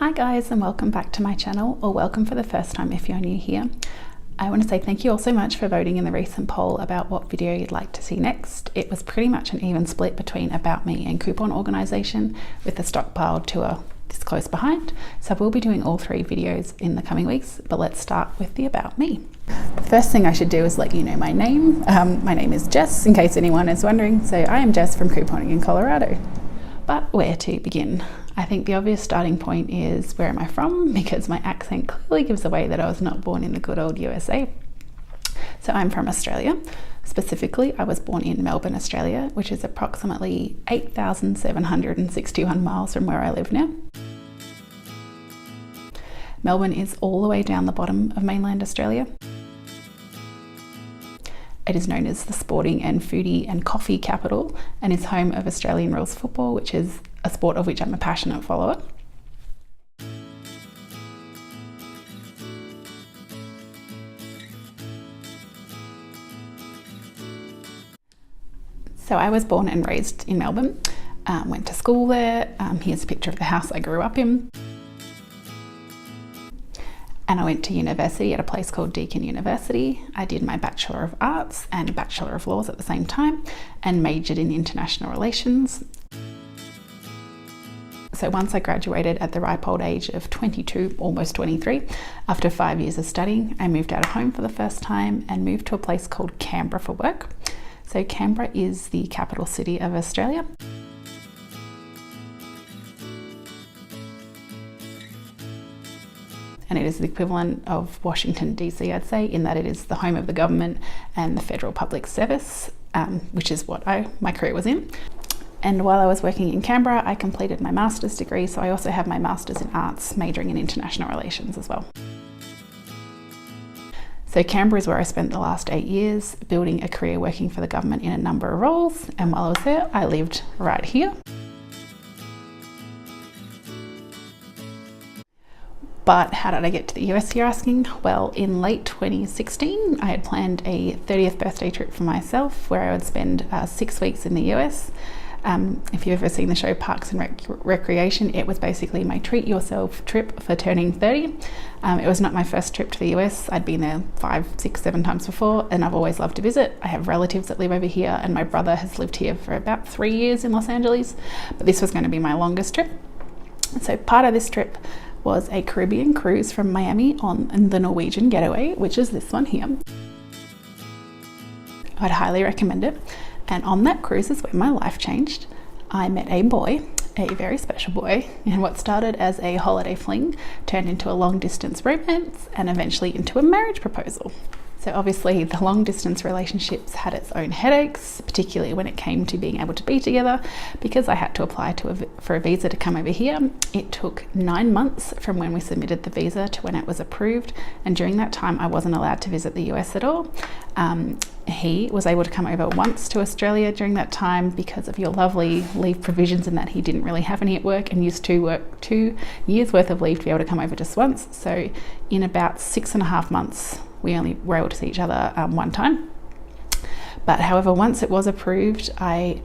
Hi guys, and welcome back to my channel, or welcome for the first time if you're new here. I want to say thank you all so much for voting in the recent poll about what video you'd like to see next. It was pretty much an even split between About Me and Coupon Organisation, with the stockpiled tour this close behind. So we'll be doing all three videos in the coming weeks, but let's start with the About Me. The first thing I should do is let you know my name. My name is Jess, in case anyone is wondering. So I am Jess from Couponing in Colorado. But where to begin? I think the obvious starting point is, where am I from? Because my accent clearly gives away that I was not born in the good old USA. So I'm from Australia. Specifically, I was born in Melbourne, Australia, which is approximately 8,761 miles from where I live now. Melbourne is all the way down the bottom of mainland Australia. It is known as the sporting and foodie and coffee capital, and is home of Australian rules football, which is a sport of which I'm a passionate follower. So I was born and raised in Melbourne, went to school there. Here's a picture of the house I grew up in. And I went to university at a place called Deakin University. I did my Bachelor of Arts and Bachelor of Laws at the same time, and majored in international relations. So once I graduated at the ripe old age of 22, almost 23, after 5 years of studying, I moved out of home for the first time and moved to a place called Canberra for work. So Canberra is the capital city of Australia. And it is the equivalent of Washington DC, I'd say, in that it is the home of the government and the federal public service, which is what my career was in. And while I was working in Canberra, I completed my master's degree, so I also have my master's in arts, majoring in international relations as well. So Canberra is where I spent the last 8 years, building a career working for the government in a number of roles, and while I was there, I lived right here. But how did I get to the US, you're asking? Well, in late 2016, I had planned a 30th birthday trip for myself, where I would spend 6 weeks in the US. If you've ever seen the show Parks and Recreation, it was basically my treat yourself trip for turning 30. It was not my first trip to the US. I'd been there 5, 6, 7 times before, and I've always loved to visit. I have relatives that live over here, and my brother has lived here for about 3 years in Los Angeles, but this was going to be my longest trip. So part of this trip was a Caribbean cruise from Miami on the Norwegian Getaway, which is this one here. I'd highly recommend it. And on that cruise is where my life changed. I met a boy, a very special boy, and what started as a holiday fling turned into a long distance romance and eventually into a marriage proposal. So obviously the long distance relationships had its own headaches, particularly when it came to being able to be together, because I had to apply for a visa to come over here. It took 9 months from when we submitted the visa to when it was approved, and during that time I wasn't allowed to visit the US at all. He was able to come over once to Australia during that time because of your lovely leave provisions, and that he didn't really have any at work and used to work 2 years worth of leave to be able to come over just once. So in about 6.5 months, we only were able to see each other one time. But however, once it was approved, I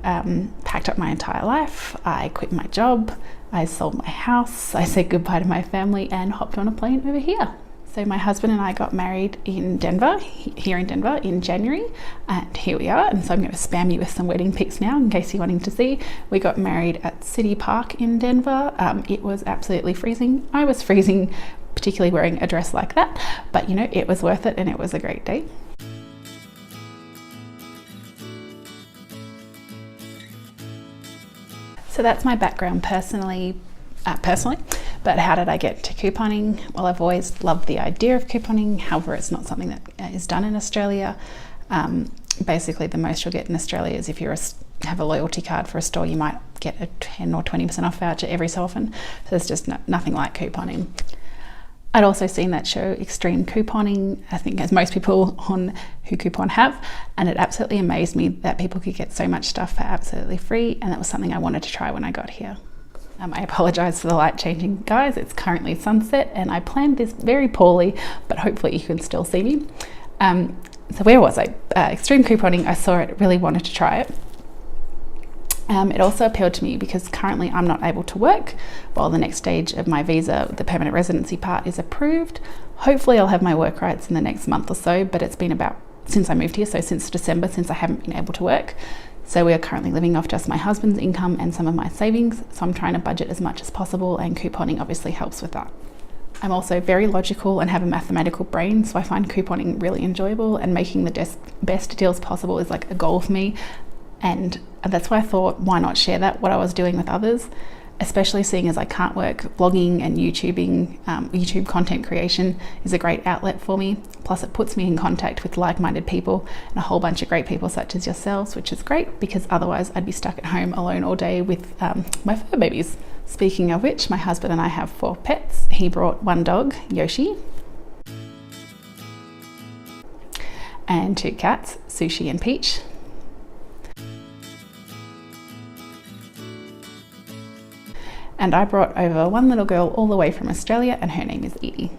packed up my entire life. I quit my job, I sold my house, I said goodbye to my family, and hopped on a plane over here. So my husband and I got married in Denver, here in Denver, in January, and here we are. And so I'm going to spam you with some wedding pics now in case you're wanting to see. We got married at City Park in Denver. It was absolutely freezing. I was freezing, particularly wearing a dress like that, but you know, it was worth it, and it was a great day. So that's my background personally, but how did I get to couponing? Well, I've always loved the idea of couponing. However, it's not something that is done in Australia. Basically, the most you'll get in Australia is if you have a loyalty card for a store, you might get a 10 or 20% off voucher every so often. So there's just nothing like couponing. I'd also seen that show Extreme Couponing, I think as most people on Who Coupon have, and it absolutely amazed me that people could get so much stuff for absolutely free, and that was something I wanted to try when I got here. I apologise for the light changing, guys. It's currently sunset, and I planned this very poorly, but hopefully you can still see me. So where was I? Extreme Couponing, I saw it, really wanted to try it. It also appealed to me because currently I'm not able to work while the next stage of my visa, the permanent residency part, is approved. Hopefully I'll have my work rights in the next month or so, but it's been about since I moved here, so since December, since I haven't been able to work. So we are currently living off just my husband's income and some of my savings. So I'm trying to budget as much as possible, and couponing obviously helps with that. I'm also very logical and have a mathematical brain, so I find couponing really enjoyable, and making the best deals possible is like a goal for me. And that's why I thought, why not share what I was doing with others, especially seeing as I can't work. Blogging and YouTube content creation is a great outlet for me. Plus it puts me in contact with like-minded people and a whole bunch of great people such as yourselves, which is great because otherwise I'd be stuck at home alone all day with my fur babies. Speaking of which, my husband and I have 4 pets. He brought 1 dog, Yoshi, and 2 cats, Sushi and Peach. And I brought over 1 little girl all the way from Australia, and her name is Edie.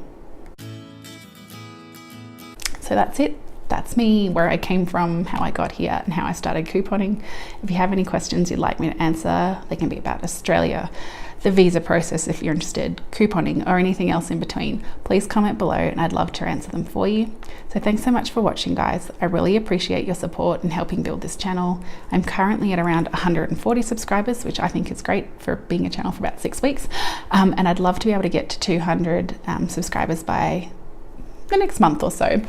So that's it. That's me, where I came from, how I got here, and how I started couponing. If you have any questions you'd like me to answer, they can be about Australia, the visa process if you're interested, couponing, or anything else in between, please comment below and I'd love to answer them for you. So thanks so much for watching, guys. I really appreciate your support in helping build this channel. I'm currently at around 140 subscribers, which I think is great for being a channel for about 6 weeks. And I'd love to be able to get to 200 subscribers by the next month or so.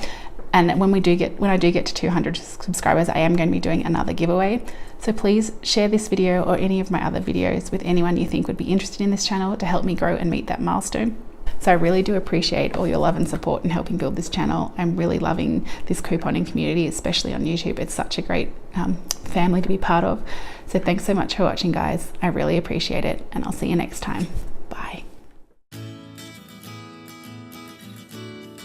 And when I do get to 200 subscribers, I am going to be doing another giveaway. So please share this video or any of my other videos with anyone you think would be interested in this channel to help me grow and meet that milestone. So I really do appreciate all your love and support in helping build this channel. I'm really loving this couponing community, especially on YouTube. It's such a great family to be part of. So thanks so much for watching, guys. I really appreciate it, and I'll see you next time.